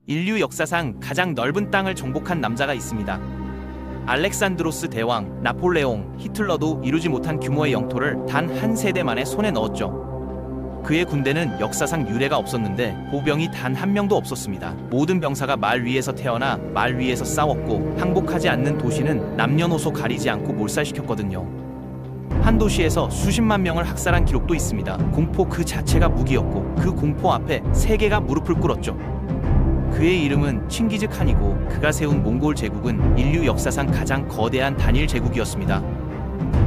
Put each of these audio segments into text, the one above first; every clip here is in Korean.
인류 역사상 가장 넓은 땅을 정복한 남자가 있습니다. 알렉산드로스 대왕, 나폴레옹, 히틀러도 이루지 못한 규모의 영토를 단 한 세대 만에 손에 넣었죠. 그의 군대는 역사상 유례가 없었는데 보병이 단 한 명도 없었습니다. 모든 병사가 말 위에서 태어나 말 위에서 싸웠고 항복하지 않는 도시는 남녀노소 가리지 않고 몰살시켰거든요. 한 도시에서 수십만 명을 학살한 기록도 있습니다. 공포 그 자체가 무기였고 그 공포 앞에 세계가 무릎을 꿇었죠. 그의 이름은 칭기즈칸이고 그가 세운 몽골 제국은 인류 역사상 가장 거대한 단일 제국이었습니다.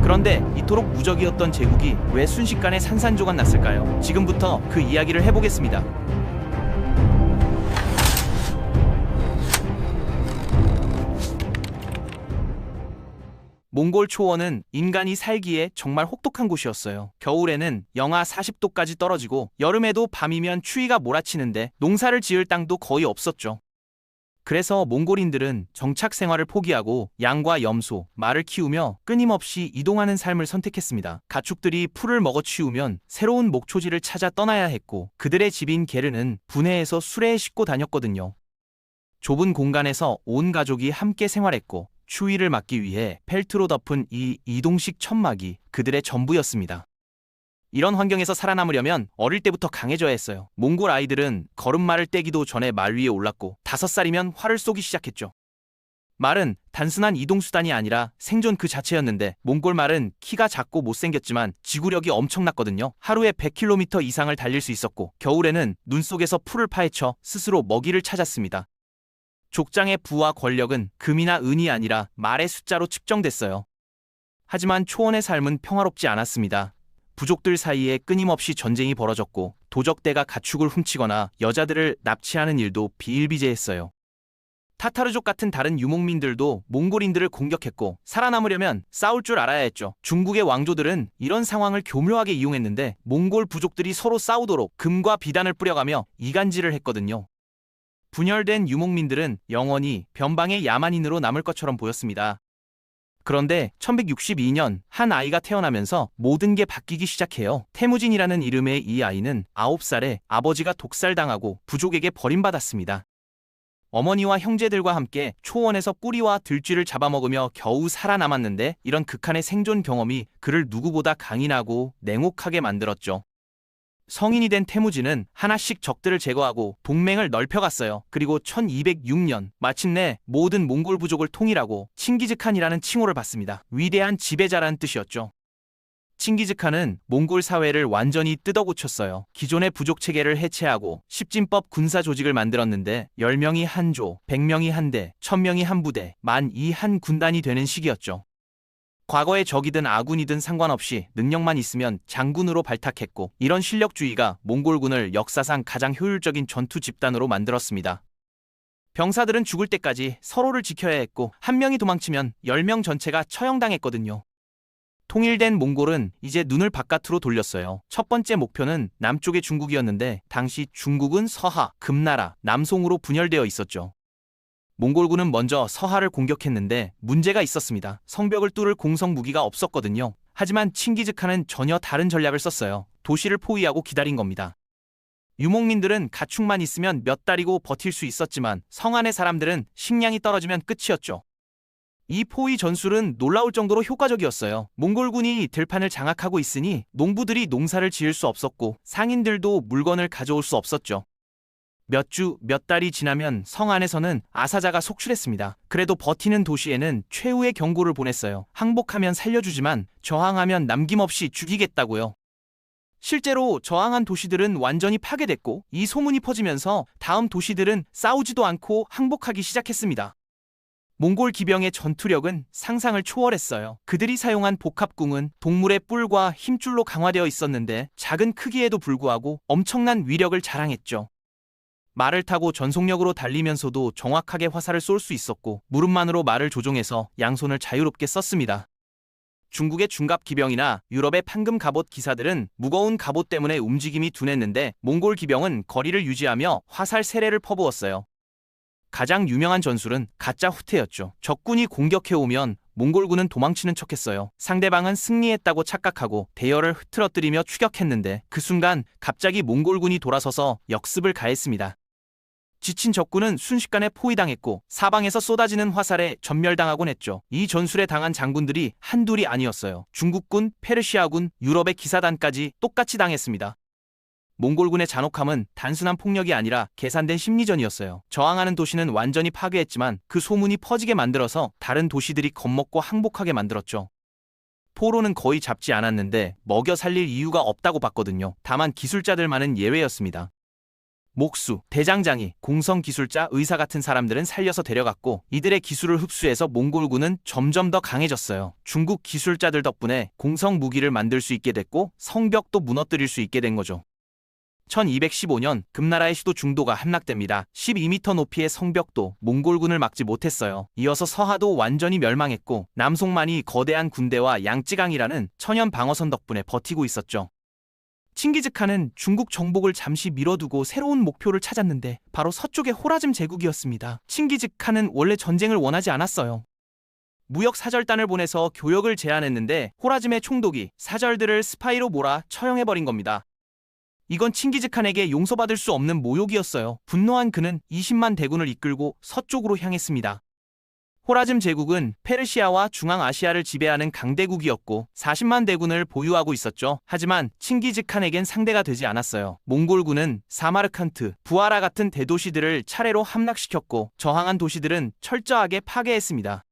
그런데 이토록 무적이었던 제국이 왜 순식간에 산산조각 났을까요? 지금부터 그 이야기를 해보겠습니다. 몽골 초원은 인간이 살기에 정말 혹독한 곳이었어요. 겨울에는 영하 40도까지 떨어지고 여름에도 밤이면 추위가 몰아치는데 농사를 지을 땅도 거의 없었죠. 그래서 몽골인들은 정착 생활을 포기하고 양과 염소, 말을 키우며 끊임없이 이동하는 삶을 선택했습니다. 가축들이 풀을 먹어 치우면 새로운 목초지를 찾아 떠나야 했고 그들의 집인 게르는 분해해서 수레에 싣고 다녔거든요. 좁은 공간에서 온 가족이 함께 생활했고 추위를 막기 위해 펠트로 덮은 이 이동식 천막이 그들의 전부였습니다. 이런 환경에서 살아남으려면 어릴 때부터 강해져야 했어요. 몽골 아이들은 걸음마를 떼기도 전에 말 위에 올랐고 5살이면 활을 쏘기 시작했죠. 말은 단순한 이동수단이 아니라 생존 그 자체였는데 몽골 말은 키가 작고 못생겼지만 지구력이 엄청났거든요. 하루에 100km 이상을 달릴 수 있었고 겨울에는 눈 속에서 풀을 파헤쳐 스스로 먹이를 찾았습니다. 족장의 부와 권력은 금이나 은이 아니라 말의 숫자로 측정됐어요. 하지만 초원의 삶은 평화롭지 않았습니다. 부족들 사이에 끊임없이 전쟁이 벌어졌고 도적대가 가축을 훔치거나 여자들을 납치하는 일도 비일비재했어요. 타타르족 같은 다른 유목민들도 몽골인들을 공격했고 살아남으려면 싸울 줄 알아야 했죠. 중국의 왕조들은 이런 상황을 교묘하게 이용했는데 몽골 부족들이 서로 싸우도록 금과 비단을 뿌려가며 이간질을 했거든요. 분열된 유목민들은 영원히 변방의 야만인으로 남을 것처럼 보였습니다. 그런데 1162년 한 아이가 태어나면서 모든 게 바뀌기 시작해요. 태무진이라는 이름의 이 아이는 9살에 아버지가 독살당하고 부족에게 버림받았습니다. 어머니와 형제들과 함께 초원에서 뿌리와 들쥐를 잡아먹으며 겨우 살아남았는데 이런 극한의 생존 경험이 그를 누구보다 강인하고 냉혹하게 만들었죠. 성인이 된 태무진은 하나씩 적들을 제거하고 동맹을 넓혀갔어요. 그리고 1206년 마침내 모든 몽골 부족을 통일하고 칭기즈칸이라는 칭호를 받습니다. 위대한 지배자라는 뜻이었죠. 칭기즈칸은 몽골 사회를 완전히 뜯어고쳤어요. 기존의 부족 체계를 해체하고 십진법 군사 조직을 만들었는데 10명이 한 조, 100명이 한 대, 1000명이 한 부대, 10,000이 한 군단이 되는 시기였죠. 과거의 적이든 아군이든 상관없이 능력만 있으면 장군으로 발탁했고 이런 실력주의가 몽골군을 역사상 가장 효율적인 전투 집단으로 만들었습니다. 병사들은 죽을 때까지 서로를 지켜야 했고 한 명이 도망치면 10명 전체가 처형당했거든요. 통일된 몽골은 이제 눈을 바깥으로 돌렸어요. 첫 번째 목표는 남쪽의 중국이었는데 당시 중국은 서하, 금나라, 남송으로 분열되어 있었죠. 몽골군은 먼저 서하를 공격했는데 문제가 있었습니다. 성벽을 뚫을 공성 무기가 없었거든요. 하지만 칭기즈칸은 전혀 다른 전략을 썼어요. 도시를 포위하고 기다린 겁니다. 유목민들은 가축만 있으면 몇 달이고 버틸 수 있었지만 성 안의 사람들은 식량이 떨어지면 끝이었죠. 이 포위 전술은 놀라울 정도로 효과적이었어요. 몽골군이 들판을 장악하고 있으니 농부들이 농사를 지을 수 없었고 상인들도 물건을 가져올 수 없었죠. 몇 주, 몇 달이 지나면 성 안에서는 아사자가 속출했습니다. 그래도 버티는 도시에는 최후의 경고를 보냈어요. 항복하면 살려주지만 저항하면 남김없이 죽이겠다고요. 실제로 저항한 도시들은 완전히 파괴됐고 이 소문이 퍼지면서 다음 도시들은 싸우지도 않고 항복하기 시작했습니다. 몽골 기병의 전투력은 상상을 초월했어요. 그들이 사용한 복합궁은 동물의 뿔과 힘줄로 강화되어 있었는데 작은 크기에도 불구하고 엄청난 위력을 자랑했죠. 말을 타고 전속력으로 달리면서도 정확하게 화살을 쏠 수 있었고 무릎만으로 말을 조종해서 양손을 자유롭게 썼습니다. 중국의 중갑 기병이나 유럽의 판금 갑옷 기사들은 무거운 갑옷 때문에 움직임이 둔했는데 몽골 기병은 거리를 유지하며 화살 세례를 퍼부었어요. 가장 유명한 전술은 가짜 후퇴였죠. 적군이 공격해오면 몽골군은 도망치는 척했어요. 상대방은 승리했다고 착각하고 대열을 흐트러뜨리며 추격했는데 그 순간 갑자기 몽골군이 돌아서서 역습을 가했습니다. 지친 적군은 순식간에 포위당했고 사방에서 쏟아지는 화살에 전멸당하곤 했죠. 이 전술에 당한 장군들이 한둘이 아니었어요. 중국군, 페르시아군, 유럽의 기사단까지 똑같이 당했습니다. 몽골군의 잔혹함은 단순한 폭력이 아니라 계산된 심리전이었어요. 저항하는 도시는 완전히 파괴했지만 그 소문이 퍼지게 만들어서 다른 도시들이 겁먹고 항복하게 만들었죠. 포로는 거의 잡지 않았는데 먹여 살릴 이유가 없다고 봤거든요. 다만 기술자들만은 예외였습니다. 목수, 대장장이, 공성기술자, 의사 같은 사람들은 살려서 데려갔고 이들의 기술을 흡수해서 몽골군은 점점 더 강해졌어요. 중국 기술자들 덕분에 공성 무기를 만들 수 있게 됐고 성벽도 무너뜨릴 수 있게 된 거죠. 1215년 금나라의 수도 중도가 함락됩니다. 12m 높이의 성벽도 몽골군을 막지 못했어요. 이어서 서하도 완전히 멸망했고 남송만이 거대한 군대와 양쯔강이라는 천연 방어선 덕분에 버티고 있었죠. 칭기즈칸은 중국 정복을 잠시 미뤄두고 새로운 목표를 찾았는데 바로 서쪽의 호라즘 제국이었습니다. 칭기즈칸은 원래 전쟁을 원하지 않았어요. 무역 사절단을 보내서 교역을 제안했는데 호라즘의 총독이 사절들을 스파이로 몰아 처형해버린 겁니다. 이건 칭기즈칸에게 용서받을 수 없는 모욕이었어요. 분노한 그는 20만 대군을 이끌고 서쪽으로 향했습니다. 호라즘 제국은 페르시아와 중앙아시아를 지배하는 강대국이었고 40만 대군을 보유하고 있었죠. 하지만 칭기즈칸에겐 상대가 되지 않았어요. 몽골군은 사마르칸트, 부하라 같은 대도시들을 차례로 함락시켰고 저항한 도시들은 철저하게 파괴했습니다.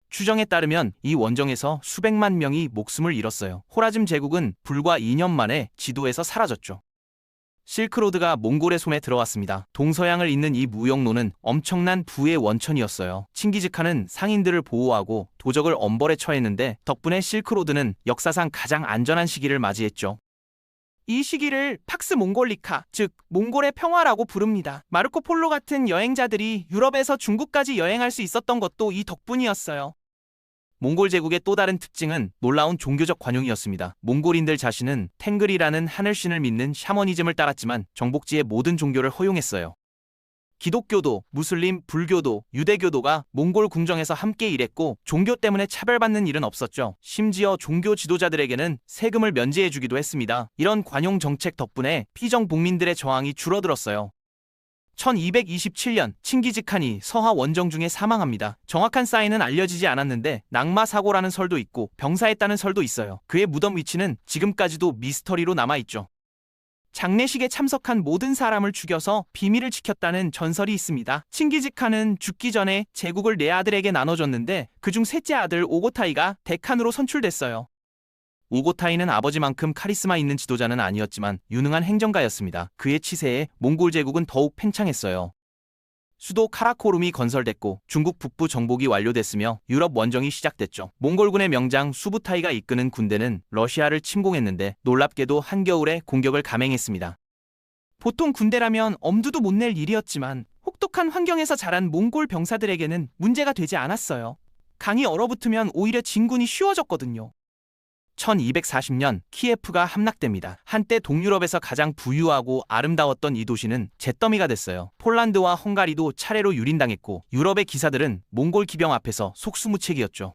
추정에 따르면 이 원정에서 수백만 명이 목숨을 잃었어요. 호라즘 제국은 불과 2년 만에 지도에서 사라졌죠. 실크로드가 몽골의 손에 들어왔습니다. 동서양을 잇는 이 무역로는 엄청난 부의 원천이었어요. 칭기즈칸은 상인들을 보호하고 도적을 엄벌에 처했는데 덕분에 실크로드는 역사상 가장 안전한 시기를 맞이했죠. 이 시기를 팍스 몽골리카, 즉 몽골의 평화라고 부릅니다. 마르코 폴로 같은 여행자들이 유럽에서 중국까지 여행할 수 있었던 것도 이 덕분이었어요. 몽골 제국의 또 다른 특징은 놀라운 종교적 관용이었습니다. 몽골인들 자신은 탱글이라는 하늘신을 믿는 샤머니즘을 따랐지만 정복지의 모든 종교를 허용했어요. 기독교도, 무슬림, 불교도, 유대교도가 몽골 궁정에서 함께 일했고 종교 때문에 차별받는 일은 없었죠. 심지어 종교 지도자들에게는 세금을 면제해주기도 했습니다. 이런 관용 정책 덕분에 피정복민들의 저항이 줄어들었어요. 1227년 칭기즈칸이 서하 원정 중에 사망합니다. 정확한 사인은 알려지지 않았는데 낙마 사고라는 설도 있고 병사했다는 설도 있어요. 그의 무덤 위치는 지금까지도 미스터리로 남아있죠. 장례식에 참석한 모든 사람을 죽여서 비밀을 지켰다는 전설이 있습니다. 칭기즈칸은 죽기 전에 제국을 네 아들에게 나눠줬는데 그중 셋째 아들 오고타이가 대칸으로 선출됐어요. 오고타이는 아버지만큼 카리스마 있는 지도자는 아니었지만 유능한 행정가였습니다. 그의 치세에 몽골 제국은 더욱 팽창했어요. 수도 카라코룸이 건설됐고 중국 북부 정복이 완료됐으며 유럽 원정이 시작됐죠. 몽골군의 명장 수부타이가 이끄는 군대는 러시아를 침공했는데 놀랍게도 한겨울에 공격을 감행했습니다. 보통 군대라면 엄두도 못 낼 일이었지만 혹독한 환경에서 자란 몽골 병사들에게는 문제가 되지 않았어요. 강이 얼어붙으면 오히려 진군이 쉬워졌거든요. 1240년 키예프가 함락됩니다. 한때 동유럽에서 가장 부유하고 아름다웠던 이 도시는 잿더미가 됐어요. 폴란드와 헝가리도 차례로 유린당했고 유럽의 기사들은 몽골 기병 앞에서 속수무책이었죠.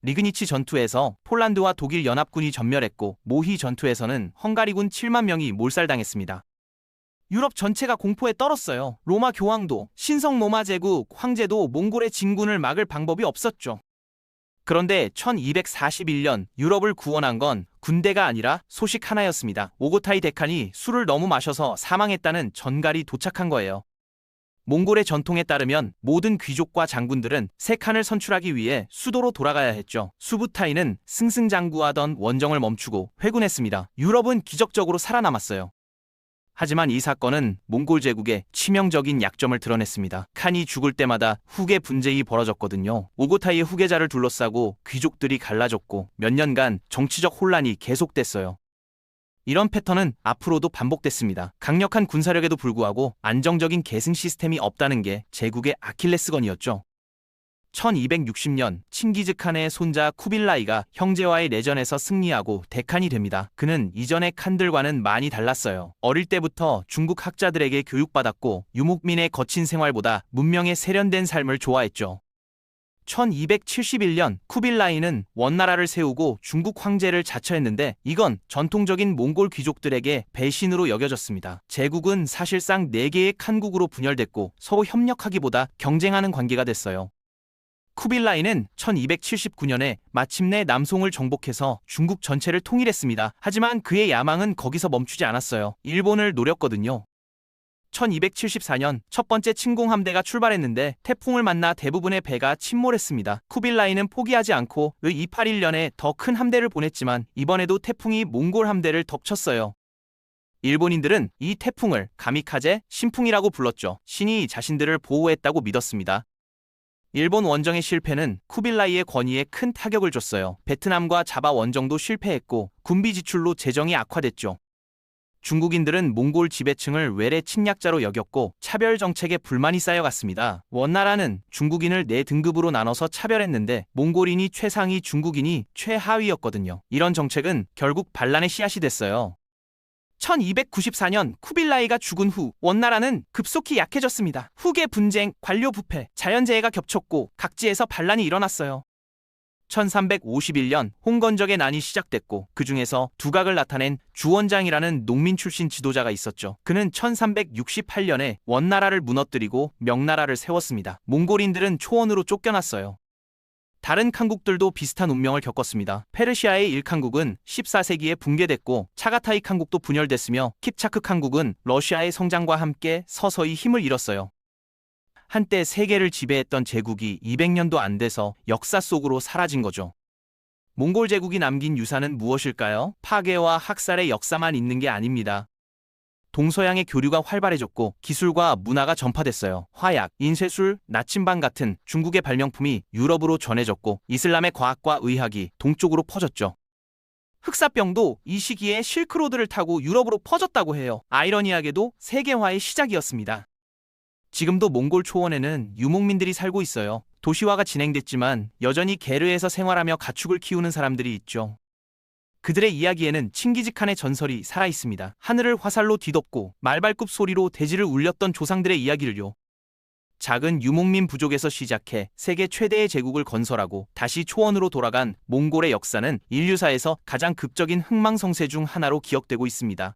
리그니치 전투에서 폴란드와 독일 연합군이 전멸했고 모히 전투에서는 헝가리군 7만 명이 몰살당했습니다. 유럽 전체가 공포에 떨었어요. 로마 교황도, 신성 로마 제국 황제도 몽골의 진군을 막을 방법이 없었죠. 그런데 1241년 유럽을 구원한 건 군대가 아니라 소식 하나였습니다. 오고타이 대칸이 술을 너무 마셔서 사망했다는 전갈이 도착한 거예요. 몽골의 전통에 따르면 모든 귀족과 장군들은 세 칸을 선출하기 위해 수도로 돌아가야 했죠. 수부타이는 승승장구하던 원정을 멈추고 회군했습니다. 유럽은 기적적으로 살아남았어요. 하지만 이 사건은 몽골 제국의 치명적인 약점을 드러냈습니다. 칸이 죽을 때마다 후계 분쟁이 벌어졌거든요. 오고타이의 후계자를 둘러싸고 귀족들이 갈라졌고 몇 년간 정치적 혼란이 계속됐어요. 이런 패턴은 앞으로도 반복됐습니다. 강력한 군사력에도 불구하고 안정적인 계승 시스템이 없다는 게 제국의 아킬레스건이었죠. 1260년 칭기즈칸의 손자 쿠빌라이가 형제와의 내전에서 승리하고 대칸이 됩니다. 그는 이전의 칸들과는 많이 달랐어요. 어릴 때부터 중국 학자들에게 교육받았고 유목민의 거친 생활보다 문명의 세련된 삶을 좋아했죠. 1271년 쿠빌라이는 원나라를 세우고 중국 황제를 자처했는데 이건 전통적인 몽골 귀족들에게 배신으로 여겨졌습니다. 제국은 사실상 4개의 칸국으로 분열됐고 서로 협력하기보다 경쟁하는 관계가 됐어요. 쿠빌라이는 1279년에 마침내 남송을 정복해서 중국 전체를 통일했습니다. 하지만 그의 야망은 거기서 멈추지 않았어요. 일본을 노렸거든요. 1274년 첫 번째 침공 함대가 출발했는데 태풍을 만나 대부분의 배가 침몰했습니다. 쿠빌라이는 포기하지 않고 281년에 더 큰 함대를 보냈지만 이번에도 태풍이 몽골 함대를 덮쳤어요. 일본인들은 이 태풍을 가미카제, 신풍이라고 불렀죠. 신이 자신들을 보호했다고 믿었습니다. 일본 원정의 실패는 쿠빌라이의 권위에 큰 타격을 줬어요. 베트남과 자바 원정도 실패했고 군비 지출로 재정이 악화됐죠. 중국인들은 몽골 지배층을 외래 침략자로 여겼고 차별 정책에 불만이 쌓여갔습니다. 원나라는 중국인을 4등급으로 나눠서 차별했는데 몽골인이 최상위, 중국인이 최하위였거든요. 이런 정책은 결국 반란의 씨앗이 됐어요. 1294년 쿠빌라이가 죽은 후 원나라는 급속히 약해졌습니다. 후계 분쟁, 관료 부패, 자연재해가 겹쳤고 각지에서 반란이 일어났어요. 1351년 홍건적의 난이 시작됐고 그 중에서 두각을 나타낸 주원장이라는 농민 출신 지도자가 있었죠. 그는 1368년에 원나라를 무너뜨리고 명나라를 세웠습니다. 몽골인들은 초원으로 쫓겨났어요. 다른 칸국들도 비슷한 운명을 겪었습니다. 페르시아의 1칸국은 14세기에 붕괴됐고 차가타이 칸국도 분열됐으며 킵차크 칸국은 러시아의 성장과 함께 서서히 힘을 잃었어요. 한때 세계를 지배했던 제국이 200년도 안 돼서 역사 속으로 사라진 거죠. 몽골 제국이 남긴 유산은 무엇일까요? 파괴와 학살의 역사만 있는 게 아닙니다. 동서양의 교류가 활발해졌고 기술과 문화가 전파됐어요. 화약, 인쇄술, 나침반 같은 중국의 발명품이 유럽으로 전해졌고 이슬람의 과학과 의학이 동쪽으로 퍼졌죠. 흑사병도 이 시기에 실크로드를 타고 유럽으로 퍼졌다고 해요. 아이러니하게도 세계화의 시작이었습니다. 지금도 몽골 초원에는 유목민들이 살고 있어요. 도시화가 진행됐지만 여전히 게르에서 생활하며 가축을 키우는 사람들이 있죠. 그들의 이야기에는 칭기즈칸의 전설이 살아있습니다. 하늘을 화살로 뒤덮고 말발굽 소리로 대지를 울렸던 조상들의 이야기를요. 작은 유목민 부족에서 시작해 세계 최대의 제국을 건설하고 다시 초원으로 돌아간 몽골의 역사는 인류사에서 가장 극적인 흥망성쇠 중 하나로 기억되고 있습니다.